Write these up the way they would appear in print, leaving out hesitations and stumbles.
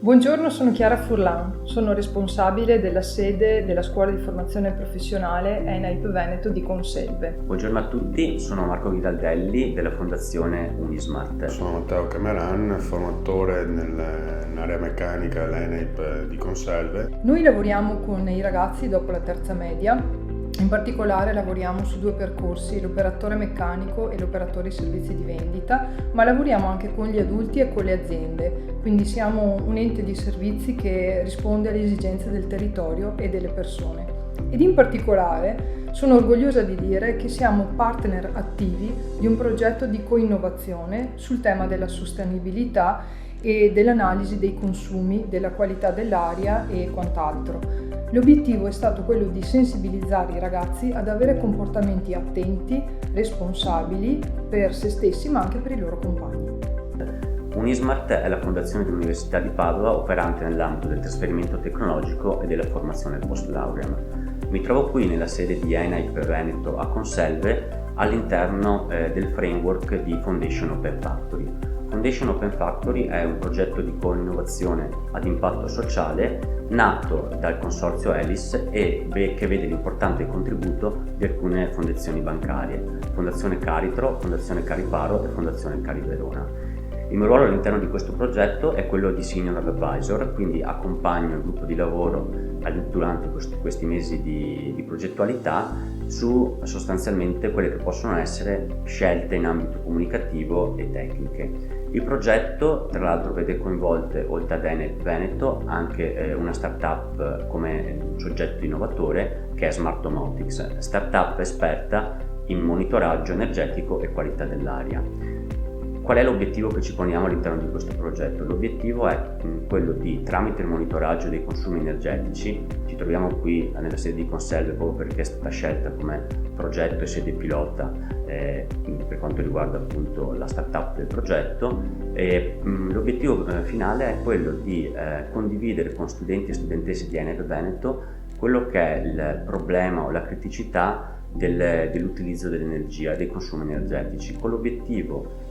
Buongiorno, sono Chiara Furlan, sono responsabile della sede della Scuola di Formazione Professionale ENAIP Veneto di Conselve. Buongiorno a tutti, sono Marco Ghiraldelli della Fondazione Unismart. Sono Matteo Cameran, formatore nell'area meccanica all'ENAIP di Conselve. Noi lavoriamo con i ragazzi dopo la terza media. In particolare lavoriamo su due percorsi, l'operatore meccanico e l'operatore servizi di vendita, ma lavoriamo anche con gli adulti e con le aziende, quindi siamo un ente di servizi che risponde alle esigenze del territorio e delle persone. Ed in particolare sono orgogliosa di dire che siamo partner attivi di un progetto di co-innovazione sul tema della sostenibilità e dell'analisi dei consumi, della qualità dell'aria e quant'altro. L'obiettivo è stato quello di sensibilizzare i ragazzi ad avere comportamenti attenti, responsabili per se stessi ma anche per i loro compagni. Unismart è la fondazione dell'Università di Padova operante nell'ambito del trasferimento tecnologico e della formazione post lauream. Mi trovo qui nella sede di ENAIP Veneto a Conselve all'interno del framework di Foundation Open Factory. Foundation Open Factory è un progetto di co-innovazione ad impatto sociale nato dal consorzio ELIS e che vede l'importante contributo di alcune fondazioni bancarie, Fondazione Caritro, Fondazione Cariparo e Fondazione Cari Verona. Il mio ruolo all'interno di questo progetto è quello di Senior Advisor, quindi accompagno il gruppo di lavoro durante questi mesi di progettualità su sostanzialmente quelle che possono essere scelte in ambito comunicativo e tecniche. Il progetto tra l'altro vede coinvolte oltre ad ENAIP Veneto anche una startup come soggetto innovatore che è Smartomotics, startup esperta in monitoraggio energetico e qualità dell'aria. Qual è l'obiettivo che ci poniamo all'interno di questo progetto? L'obiettivo è quello di, tramite il monitoraggio dei consumi energetici, ci troviamo qui nella sede di Conselve proprio perché è stata scelta come progetto e sede pilota per quanto riguarda appunto la startup del progetto. L'obiettivo finale è quello di condividere con studenti e studentesse di ENAIP Veneto quello che è il problema o la criticità dell'utilizzo dell'energia, dei consumi energetici, con l'obiettivo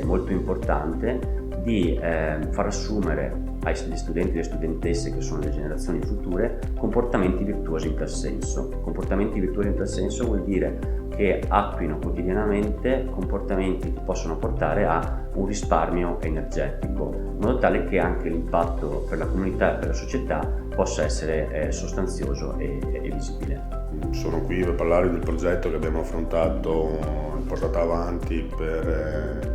molto importante di far assumere agli studenti e alle studentesse, che sono le generazioni future, comportamenti virtuosi in tal senso. Comportamenti virtuosi in tal senso vuol dire che attuino quotidianamente comportamenti che possono portare a un risparmio energetico, in modo tale che anche l'impatto per la comunità e per la società possa essere sostanzioso e visibile. Sono qui per parlare del progetto che abbiamo affrontato e portato avanti per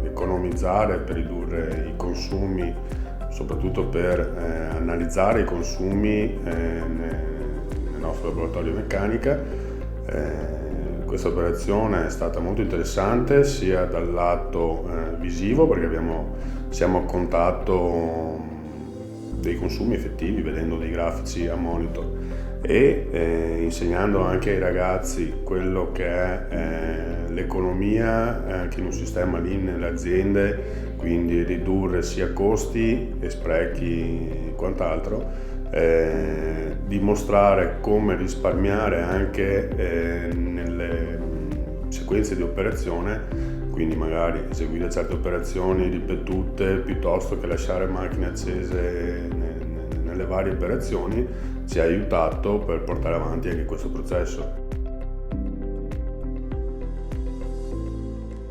economizzare, per ridurre i consumi, soprattutto per analizzare i consumi nel nostro laboratorio meccanica. Questa operazione è stata molto interessante sia dal lato visivo, perché siamo a contatto dei consumi effettivi, vedendo dei grafici a monitor, e insegnando anche ai ragazzi quello che è l'economia anche in un sistema lean nelle aziende, quindi ridurre sia costi e sprechi e quant'altro, dimostrare come risparmiare anche nelle sequenze di operazione, quindi magari eseguire certe operazioni ripetute piuttosto che lasciare macchine accese nelle varie operazioni, ci ha aiutato per portare avanti anche questo processo.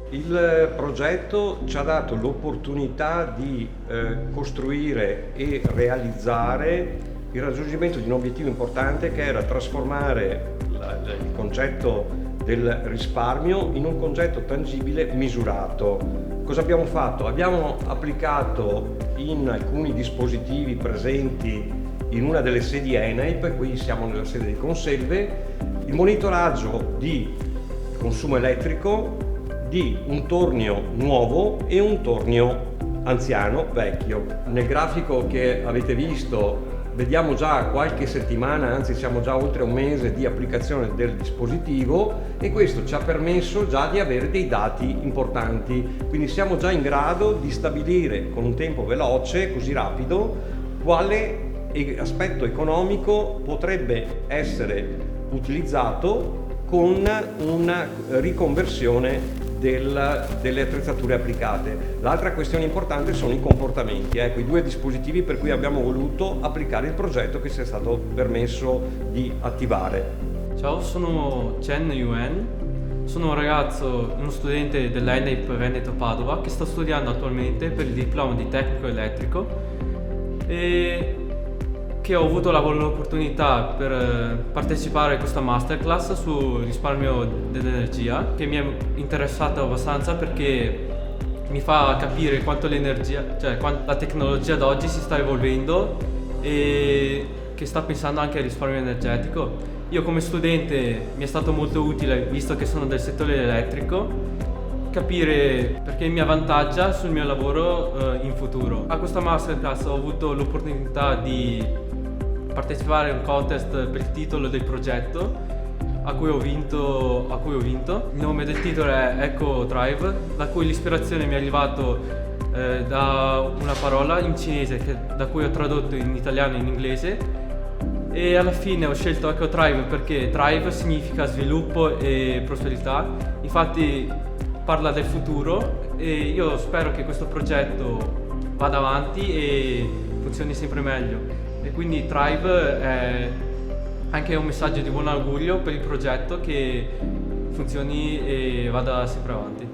Il progetto ci ha dato l'opportunità di costruire e realizzare il raggiungimento di un obiettivo importante, che era trasformare il concetto del risparmio in un concetto tangibile, misurato. Cosa abbiamo fatto? Abbiamo applicato in alcuni dispositivi presenti in una delle sedi ENAIP, qui siamo nella sede di Conselve, il monitoraggio di consumo elettrico di un tornio nuovo e un tornio anziano, vecchio. Nel grafico che avete visto vediamo già qualche settimana, anzi siamo già oltre un mese di applicazione del dispositivo, e questo ci ha permesso già di avere dei dati importanti, quindi siamo già in grado di stabilire con un tempo veloce, così rapido, quale aspetto economico potrebbe essere utilizzato con una riconversione delle attrezzature applicate. L'altra questione importante sono i comportamenti, i 2 dispositivi per cui abbiamo voluto applicare il progetto che ci è stato permesso di attivare. Ciao, sono Chen Yuen, sono un ragazzo, uno studente dell'ENAIP Veneto Padova che sta studiando attualmente per il diploma di tecnico elettrico e che ho avuto l'opportunità per partecipare a questa masterclass sul risparmio dell'energia, che mi è interessata abbastanza perché mi fa capire quanto l'energia, cioè quanto la tecnologia d'oggi si sta evolvendo e che sta pensando anche al risparmio energetico. Io come studente mi è stato molto utile, visto che sono del settore elettrico, capire perché mi avvantaggia sul mio lavoro in futuro. A questa masterclass ho avuto l'opportunità di partecipare a un contest per il titolo del progetto a cui ho vinto. Il nome del titolo è Eco Drive, da cui l'ispirazione mi è arrivato da una parola in cinese da cui ho tradotto in italiano e in inglese, e alla fine ho scelto Eco Drive perché drive significa sviluppo e prosperità, infatti parla del futuro e io spero che questo progetto vada avanti e funzioni sempre meglio. E quindi Thrive è anche un messaggio di buon augurio per il progetto, che funzioni e vada sempre avanti.